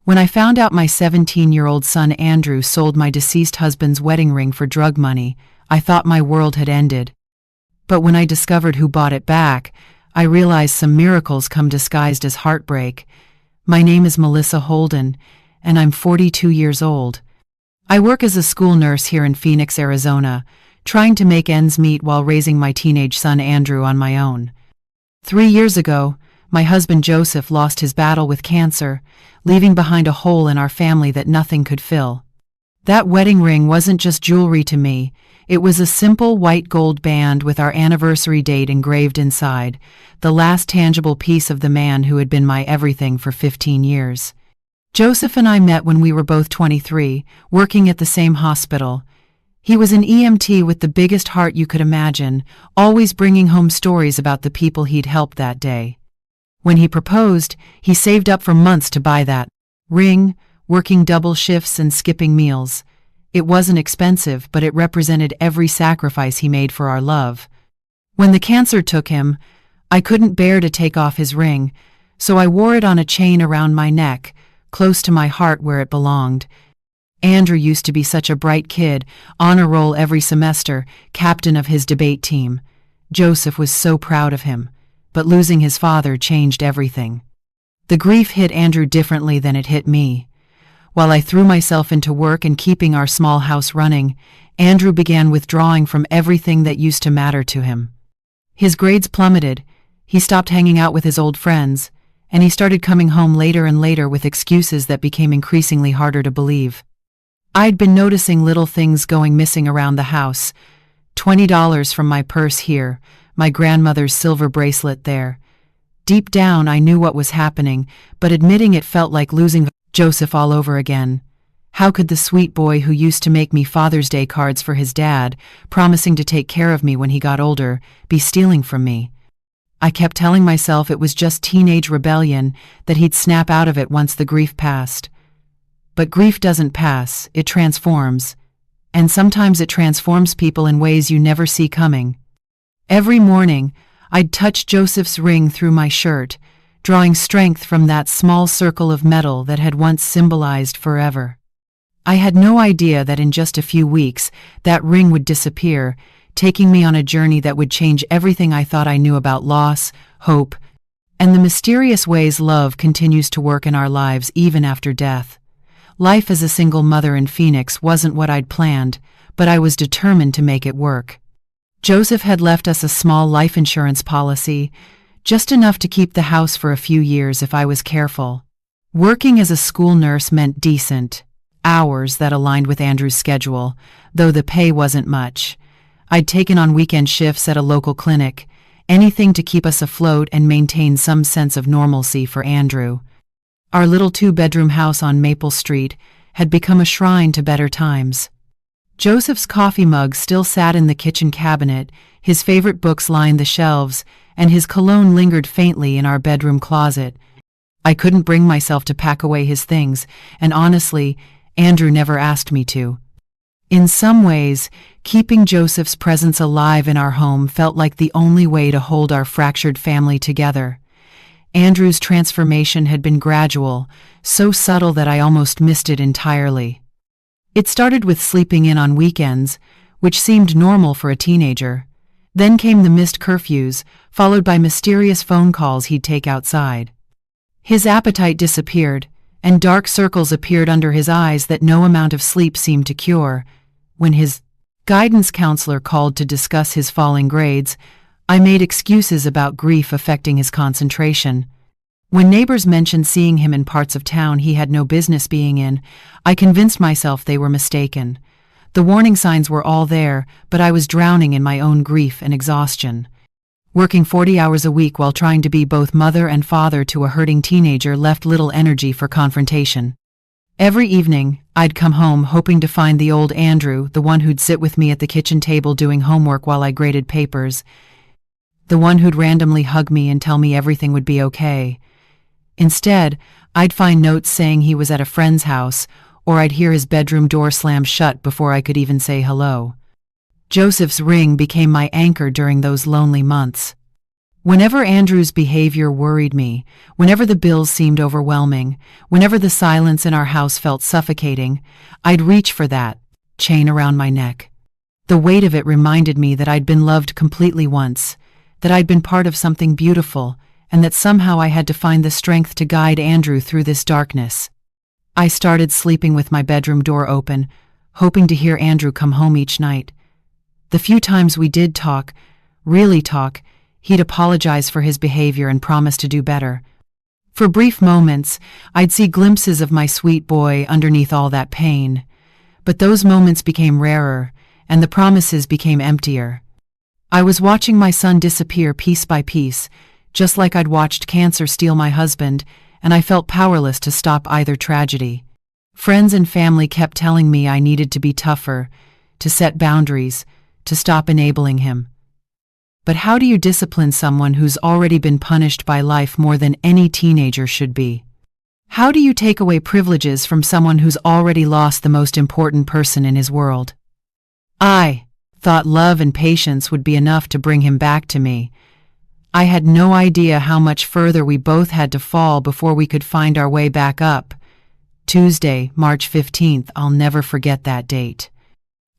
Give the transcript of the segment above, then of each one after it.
When I found out my 17-year-old son Andrew sold my deceased husband's wedding ring for drug money, I thought my world had ended. But when I discovered who bought it back, I realized some miracles come disguised as heartbreak. My name is Melissa Holden, and I'm 42 years old. I work as a school nurse here in Phoenix, Arizona, trying to make ends meet while raising my teenage son Andrew on my own. 3 years ago, my husband Joseph lost his battle with cancer, leaving behind a hole in our family that nothing could fill. That wedding ring wasn't just jewelry to me, it was a simple white gold band with our anniversary date engraved inside, the last tangible piece of the man who had been my everything for 15 years. Joseph and I met when we were both 23, working at the same hospital. He was an EMT with the biggest heart you could imagine, always bringing home stories about the people he'd helped that day. When he proposed, he saved up for months to buy that ring, working double shifts and skipping meals. It wasn't expensive, but it represented every sacrifice he made for our love. When the cancer took him, I couldn't bear to take off his ring, so I wore it on a chain around my neck, close to my heart where it belonged. Andrew used to be such a bright kid, honor roll every semester, captain of his debate team. Joseph was so proud of him, but losing his father changed everything. The grief hit Andrew differently than it hit me. While I threw myself into work and keeping our small house running, Andrew began withdrawing from everything that used to matter to him. His grades plummeted, he stopped hanging out with his old friends, and he started coming home later and later with excuses that became increasingly harder to believe. I'd been noticing little things going missing around the house. $20 from my purse here, my grandmother's silver bracelet there. Deep down I knew what was happening, but admitting it felt like losing Joseph all over again. How could the sweet boy who used to make me Father's Day cards for his dad, promising to take care of me when he got older, be stealing from me? I kept telling myself it was just teenage rebellion, that he'd snap out of it once the grief passed. But grief doesn't pass, it transforms. And sometimes it transforms people in ways you never see coming. Every morning, I'd touch Joseph's ring through my shirt, drawing strength from that small circle of metal that had once symbolized forever. I had no idea that in just a few weeks, that ring would disappear, taking me on a journey that would change everything I thought I knew about loss, hope, and the mysterious ways love continues to work in our lives even after death. Life as a single mother in Phoenix wasn't what I'd planned, but I was determined to make it work. Joseph had left us a small life insurance policy, just enough to keep the house for a few years if I was careful. Working as a school nurse meant decent hours that aligned with Andrew's schedule, though the pay wasn't much. I'd taken on weekend shifts at a local clinic, anything to keep us afloat and maintain some sense of normalcy for Andrew. Our little 2-bedroom house on Maple Street had become a shrine to better times. Joseph's coffee mug still sat in the kitchen cabinet, his favorite books lined the shelves, and his cologne lingered faintly in our bedroom closet. I couldn't bring myself to pack away his things, and honestly, Andrew never asked me to. In some ways, keeping Joseph's presence alive in our home felt like the only way to hold our fractured family together. Andrew's transformation had been gradual, so subtle that I almost missed it entirely. It started with sleeping in on weekends, which seemed normal for a teenager. Then came the missed curfews, followed by mysterious phone calls he'd take outside. His appetite disappeared, and dark circles appeared under his eyes that no amount of sleep seemed to cure. When his guidance counselor called to discuss his falling grades, I made excuses about grief affecting his concentration. When neighbors mentioned seeing him in parts of town he had no business being in, I convinced myself they were mistaken. The warning signs were all there, but I was drowning in my own grief and exhaustion. Working 40 hours a week while trying to be both mother and father to a hurting teenager left little energy for confrontation. Every evening, I'd come home hoping to find the old Andrew, the one who'd sit with me at the kitchen table doing homework while I graded papers, the one who'd randomly hug me and tell me everything would be okay. Instead, I'd find notes saying he was at a friend's house, or I'd hear his bedroom door slam shut before I could even say hello. Joseph's ring became my anchor during those lonely months. Whenever Andrew's behavior worried me, whenever the bills seemed overwhelming, whenever the silence in our house felt suffocating, I'd reach for that chain around my neck. The weight of it reminded me that I'd been loved completely once, that I'd been part of something beautiful, and that somehow I had to find the strength to guide Andrew through this darkness. I started sleeping with my bedroom door open, hoping to hear Andrew come home each night. The few times we did talk, really talk, he'd apologize for his behavior and promise to do better. For brief moments, I'd see glimpses of my sweet boy underneath all that pain. But those moments became rarer, and the promises became emptier. I was watching my son disappear piece by piece, just like I'd watched cancer steal my husband, and I felt powerless to stop either tragedy. Friends and family kept telling me I needed to be tougher, to set boundaries, to stop enabling him. But how do you discipline someone who's already been punished by life more than any teenager should be? How do you take away privileges from someone who's already lost the most important person in his world? I thought love and patience would be enough to bring him back to me. I had no idea how much further we both had to fall before we could find our way back up. Tuesday, March 15th, I'll never forget that date.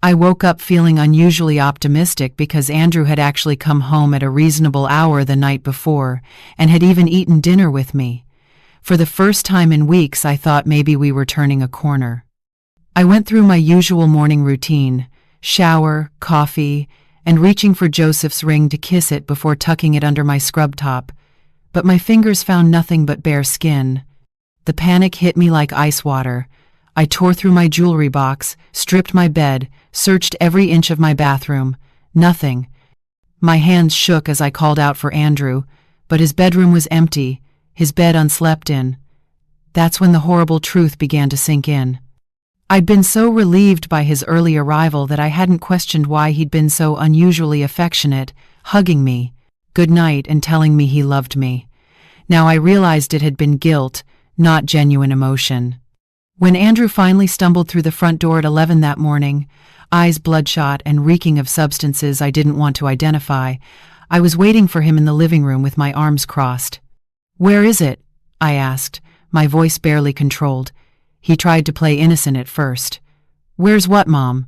I woke up feeling unusually optimistic because Andrew had actually come home at a reasonable hour the night before, and had even eaten dinner with me. For the first time in weeks, I thought maybe we were turning a corner. I went through my usual morning routine: shower, coffee, and reaching for Joseph's ring to kiss it before tucking it under my scrub top. But my fingers found nothing but bare skin. The panic hit me like ice water. I tore through my jewelry box, stripped my bed, searched every inch of my bathroom. Nothing. My hands shook as I called out for Andrew, but his bedroom was empty, his bed unslept in. That's when the horrible truth began to sink in. I'd been so relieved by his early arrival that I hadn't questioned why he'd been so unusually affectionate, hugging me, good night, and telling me he loved me. Now I realized it had been guilt, not genuine emotion. When Andrew finally stumbled through the front door at 11 that morning, eyes bloodshot and reeking of substances I didn't want to identify, I was waiting for him in the living room with my arms crossed. "Where is it?" I asked, my voice barely controlled. He tried to play innocent at first. "Where's what, Mom?"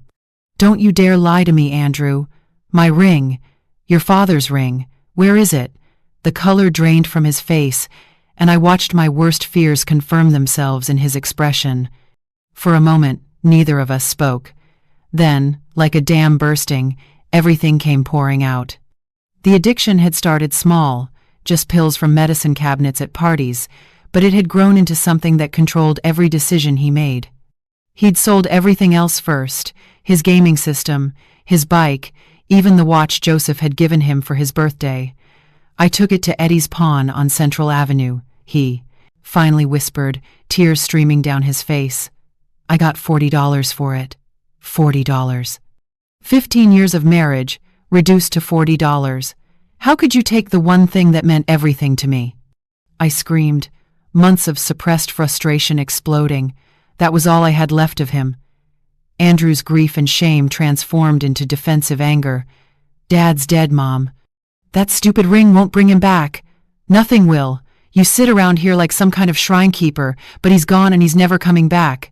"Don't you dare lie to me, Andrew. My ring. Your father's ring. Where is it?" The color drained from his face, and I watched my worst fears confirm themselves in his expression. For a moment, neither of us spoke. Then, like a dam bursting, everything came pouring out. The addiction had started small, just pills from medicine cabinets at parties, but it had grown into something that controlled every decision he made. He'd sold everything else first: his gaming system, his bike, even the watch Joseph had given him for his birthday. "I took it to Eddie's pawn on Central Avenue," he finally whispered, tears streaming down his face. "I got $40 for it." $40. 15 years of marriage, reduced to $40. How could you take the one thing that meant everything to me? I screamed, months of suppressed frustration exploding. That was all I had left of him. Andrew's grief and shame transformed into defensive anger. "Dad's dead, Mom. That stupid ring won't bring him back. Nothing will. You sit around here like some kind of shrine keeper, but he's gone and he's never coming back."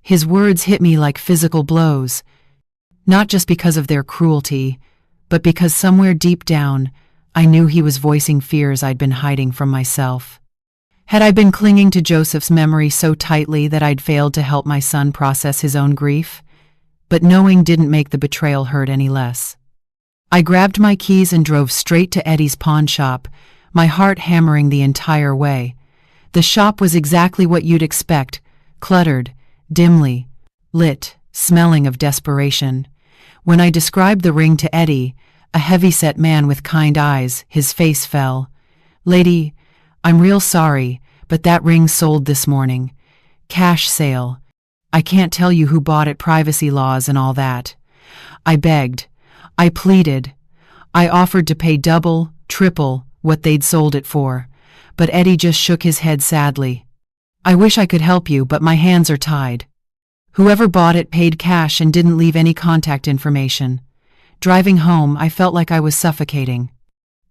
His words hit me like physical blows, not just because of their cruelty, but because somewhere deep down, I knew he was voicing fears I'd been hiding from myself. Had I been clinging to Joseph's memory so tightly that I'd failed to help my son process his own grief? But knowing didn't make the betrayal hurt any less. I grabbed my keys and drove straight to Eddie's pawn shop, my heart hammering the entire way. The shop was exactly what you'd expect: cluttered, dimly lit, smelling of desperation. When I described the ring to Eddie, a heavy-set man with kind eyes, his face fell. "Lady, I'm real sorry, but that ring sold this morning. Cash sale. I can't tell you who bought it, privacy laws and all that." I begged. I pleaded. I offered to pay double, triple what they'd sold it for, but Eddie just shook his head sadly. "I wish I could help you, but my hands are tied." Whoever bought it paid cash and didn't leave any contact information. Driving home, I felt like I was suffocating.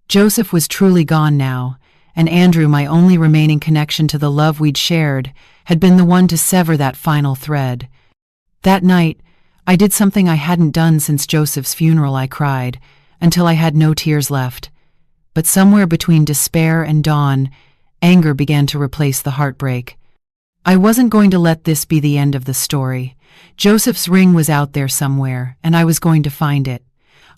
Joseph was truly gone now, and Andrew, my only remaining connection to the love we'd shared, had been the one to sever that final thread. That night, I did something I hadn't done since Joseph's funeral. I cried, until I had no tears left. But somewhere between despair and dawn, anger began to replace the heartbreak. I wasn't going to let this be the end of the story. Joseph's ring was out there somewhere, and I was going to find it.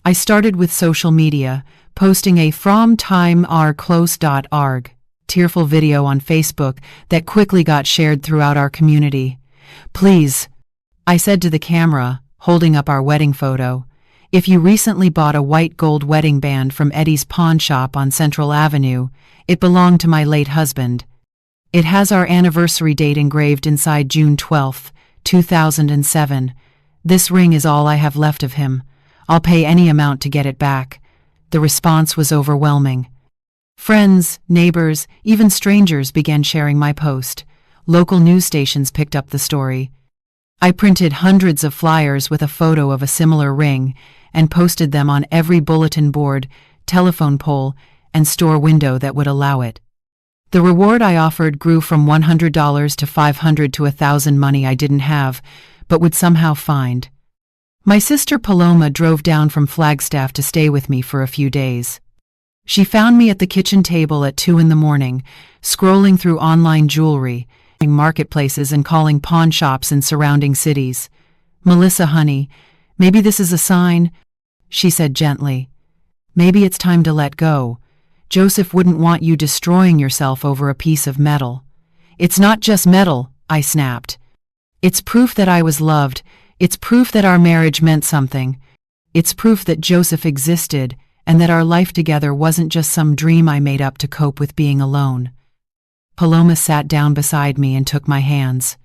I started with social media, posting a "From Time Our Close.org" tearful video on Facebook that quickly got shared throughout our community. "Please," I said to the camera, holding up our wedding photo, "if you recently bought a white gold wedding band from Eddie's pawn shop on Central Avenue, it belonged to my late husband. It has our anniversary date engraved inside, June 12, 2007. This ring is all I have left of him. I'll pay any amount to get it back." The response was overwhelming. Friends, neighbors, even strangers began sharing my post. Local news stations picked up the story. I printed hundreds of flyers with a photo of a similar ring and posted them on every bulletin board, telephone pole, and store window that would allow it. The reward I offered grew from $100 to $500 to $1,000, money I didn't have, but would somehow find. My sister Paloma drove down from Flagstaff to stay with me for a few days. She found me at the kitchen table at 2 a.m, scrolling through online jewelry, marketplaces, and calling pawn shops in surrounding cities. "Melissa, honey, maybe this is a sign," she said gently. "Maybe it's time to let go. Joseph wouldn't want you destroying yourself over a piece of metal." "It's not just metal," I snapped. "It's proof that I was loved. It's proof that our marriage meant something. It's proof that Joseph existed and that our life together wasn't just some dream I made up to cope with being alone." Paloma sat down beside me and took my hands.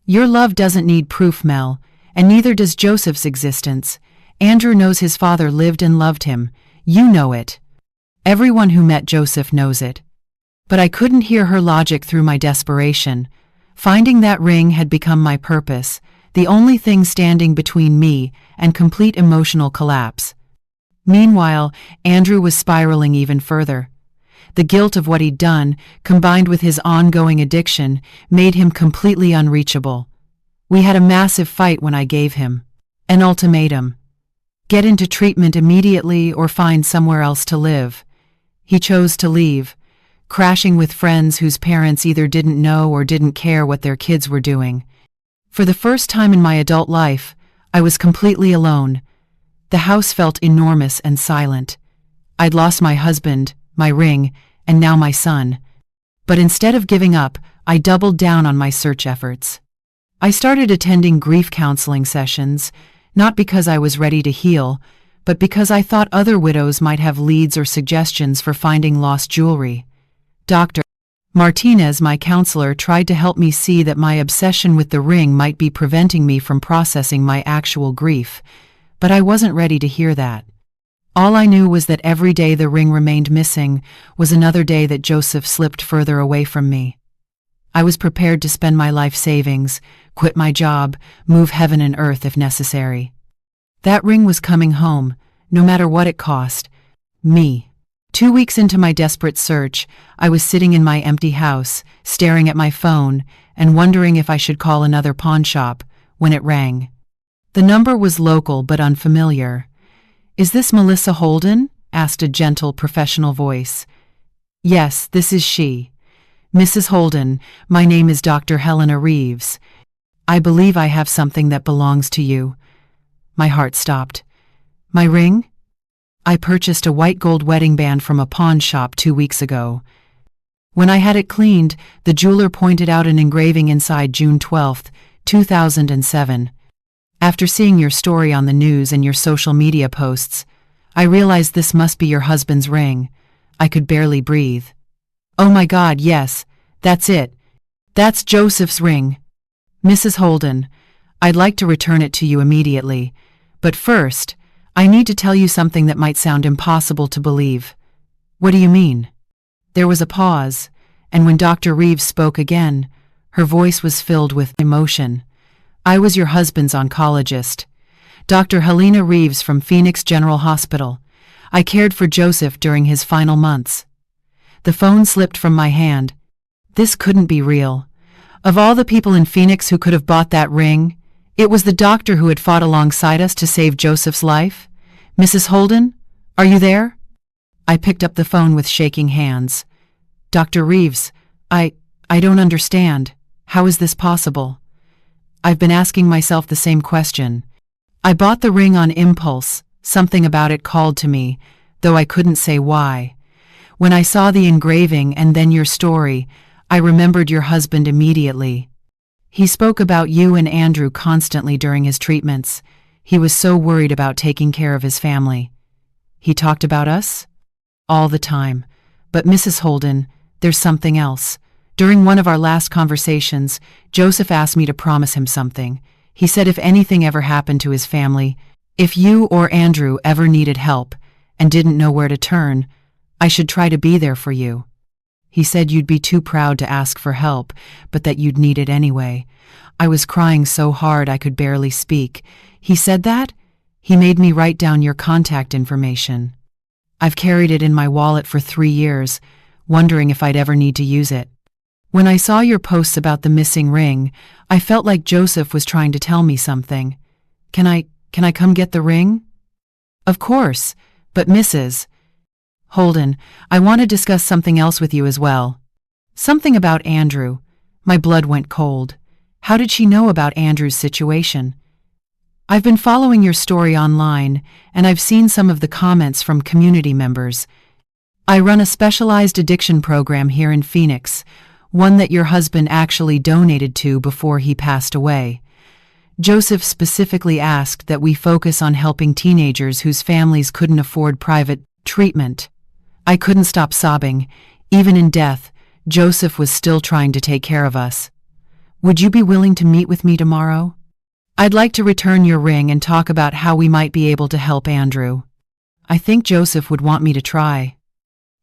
"Your love doesn't need proof, Mel, and neither does Joseph's existence. Andrew knows his father lived and loved him. You know it. Everyone who met Joseph knows it." But I couldn't hear her logic through my desperation. Finding that ring had become my purpose, the only thing standing between me and complete emotional collapse. Meanwhile, Andrew was spiraling even further. The guilt of what he'd done, combined with his ongoing addiction, made him completely unreachable. We had a massive fight when I gave him an ultimatum: get into treatment immediately or find somewhere else to live. He chose to leave, crashing with friends whose parents either didn't know or didn't care what their kids were doing. For the first time in my adult life, I was completely alone. The house felt enormous and silent. I'd lost my husband, my ring, and now my son. But instead of giving up, I doubled down on my search efforts. I started attending grief counseling sessions, not because I was ready to heal, but because I thought other widows might have leads or suggestions for finding lost jewelry. Dr. Martinez, my counselor, tried to help me see that my obsession with the ring might be preventing me from processing my actual grief, but I wasn't ready to hear that. All I knew was that every day the ring remained missing was another day that Joseph slipped further away from me. I was prepared to spend my life savings, quit my job, move heaven and earth if necessary. That ring was coming home, no matter what it cost. Me. 2 weeks into my desperate search, I was sitting in my empty house, staring at my phone, and wondering if I should call another pawn shop, when it rang. The number was local but unfamiliar. "Is this Melissa Holden?" asked a gentle, professional voice. "Yes, this is she. Mrs. Holden, my name is Dr. Helena Reeves. I believe I have something that belongs to you." My heart stopped. "My ring?" "I purchased a white gold wedding band from a pawn shop 2 weeks ago. When I had it cleaned, the jeweler pointed out an engraving inside, June 12, 2007. After seeing your story on the news and your social media posts, I realized this must be your husband's ring." I could barely breathe. "Oh my God, yes, that's it. That's Joseph's ring. Mrs. Holden, I'd like to return it to you immediately, but first, I need to tell you something that might sound impossible to believe." "What do you mean?" There was a pause, and when Dr. Reeves spoke again, her voice was filled with emotion. "I was your husband's oncologist, Dr. Helena Reeves from Phoenix General Hospital. I cared for Joseph during his final months. The phone slipped from my hand. This couldn't be real. Of all the people in Phoenix who could have bought that ring, it was the doctor who had fought alongside us to save Joseph's life. Mrs. Holden, are you there? I picked up the phone with shaking hands. Dr. Reeves, I don't understand. How is this possible? I've been asking myself the same question. I bought the ring on impulse. Something about it called to me, though I couldn't say why. When I saw the engraving and then your story, I remembered your husband immediately. He spoke about you and Andrew constantly during his treatments. He was so worried about taking care of his family. He talked about us? All the time. But Mrs. Holden, there's something else. During one of our last conversations, Joseph asked me to promise him something. He said if anything ever happened to his family, if you or Andrew ever needed help and didn't know where to turn, I should try to be there for you. He said you'd be too proud to ask for help, but that you'd need it anyway. I was crying so hard I could barely speak. He said that? He made me write down your contact information. I've carried it in my wallet for 3 years, wondering if I'd ever need to use it. When I saw your posts about the missing ring, I felt like Joseph was trying to tell me something. Can I come get the ring? Of course, but Mrs. Holden, I want to discuss something else with you as well. Something about Andrew. My blood went cold. How did she know about Andrew's situation? I've been following your story online, and I've seen some of the comments from community members. I run a specialized addiction program here in Phoenix, one that your husband actually donated to before he passed away. Joseph specifically asked that we focus on helping teenagers whose families couldn't afford private treatment. I couldn't stop sobbing. Even in death, Joseph was still trying to take care of us. Would you be willing to meet with me tomorrow? I'd like to return your ring and talk about how we might be able to help Andrew. I think Joseph would want me to try.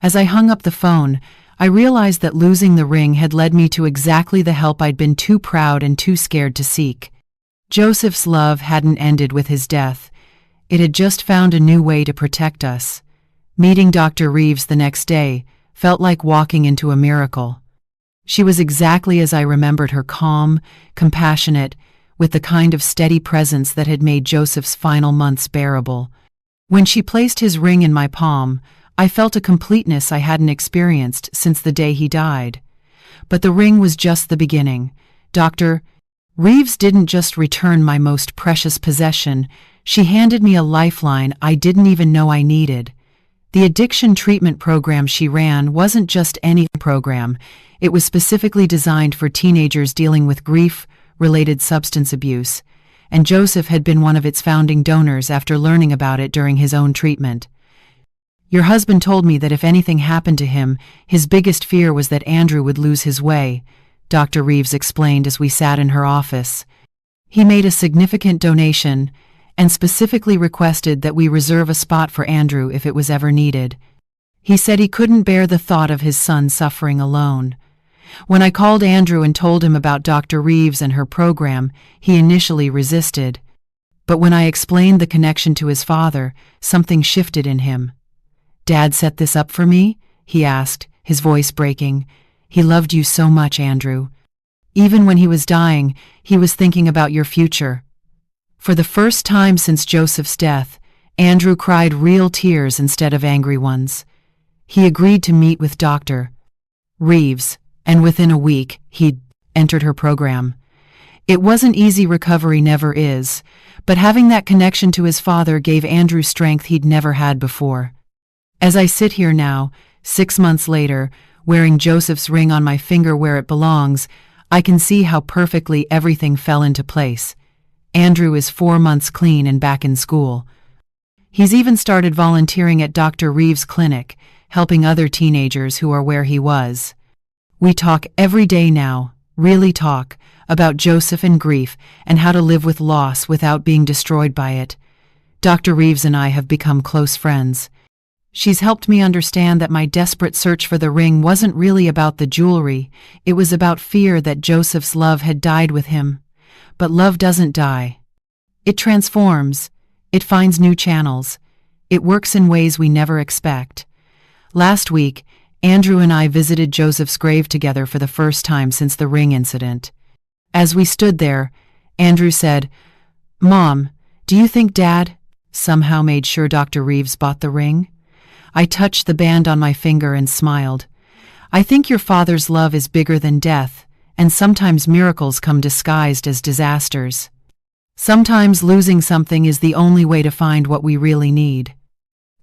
As I hung up the phone, I realized that losing the ring had led me to exactly the help I'd been too proud and too scared to seek. Joseph's love hadn't ended with his death. It had just found a new way to protect us. Meeting Dr. Reeves the next day felt like walking into a miracle. She was exactly as I remembered her, calm, compassionate, with the kind of steady presence that had made Joseph's final months bearable. When she placed his ring in my palm, I felt a completeness I hadn't experienced since the day he died. But the ring was just the beginning. Dr. Reeves didn't just return my most precious possession, she handed me a lifeline I didn't even know I needed. The addiction treatment program she ran wasn't just any program. It was specifically designed for teenagers dealing with grief-related substance abuse, and Joseph had been one of its founding donors after learning about it during his own treatment. Your husband told me that if anything happened to him, his biggest fear was that Andrew would lose his way, Dr. Reeves explained as we sat in her office. He made a significant donation and specifically requested that we reserve a spot for Andrew if it was ever needed. He said he couldn't bear the thought of his son suffering alone. When I called Andrew and told him about Dr. Reeves and her program, he initially resisted. But when I explained the connection to his father, something shifted in him. "Dad set this up for me?" he asked, his voice breaking. "He loved you so much, Andrew. Even when he was dying, he was thinking about your future." For the first time since Joseph's death, Andrew cried real tears instead of angry ones. He agreed to meet with Dr. Reeves, and within a week, he'd entered her program. It wasn't easy, recovery never is, but having that connection to his father gave Andrew strength he'd never had before. As I sit here now, 6 months later, wearing Joseph's ring on my finger where it belongs, I can see how perfectly everything fell into place. Andrew is 4 months clean and back in school. He's even started volunteering at Dr. Reeves' clinic, helping other teenagers who are where he was. We talk every day now, really talk, about Joseph and grief and how to live with loss without being destroyed by it. Dr. Reeves and I have become close friends. She's helped me understand that my desperate search for the ring wasn't really about the jewelry, it was about fear that Joseph's love had died with him. But love doesn't die. It transforms. It finds new channels. It works in ways we never expect. Last week, Andrew and I visited Joseph's grave together for the first time since the ring incident. As we stood there, Andrew said, "Mom, do you think Dad somehow made sure Dr. Reeves bought the ring?" I touched the band on my finger and smiled. "I think your father's love is bigger than death, and sometimes miracles come disguised as disasters. Sometimes losing something is the only way to find what we really need."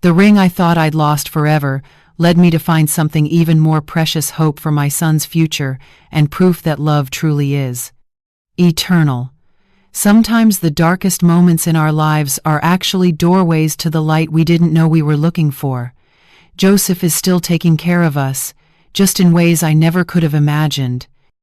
The ring I thought I'd lost forever led me to find something even more precious: hope for my son's future and proof that love truly is eternal. Sometimes the darkest moments in our lives are actually doorways to the light we didn't know we were looking for. Joseph is still taking care of us, just in ways I never could have imagined.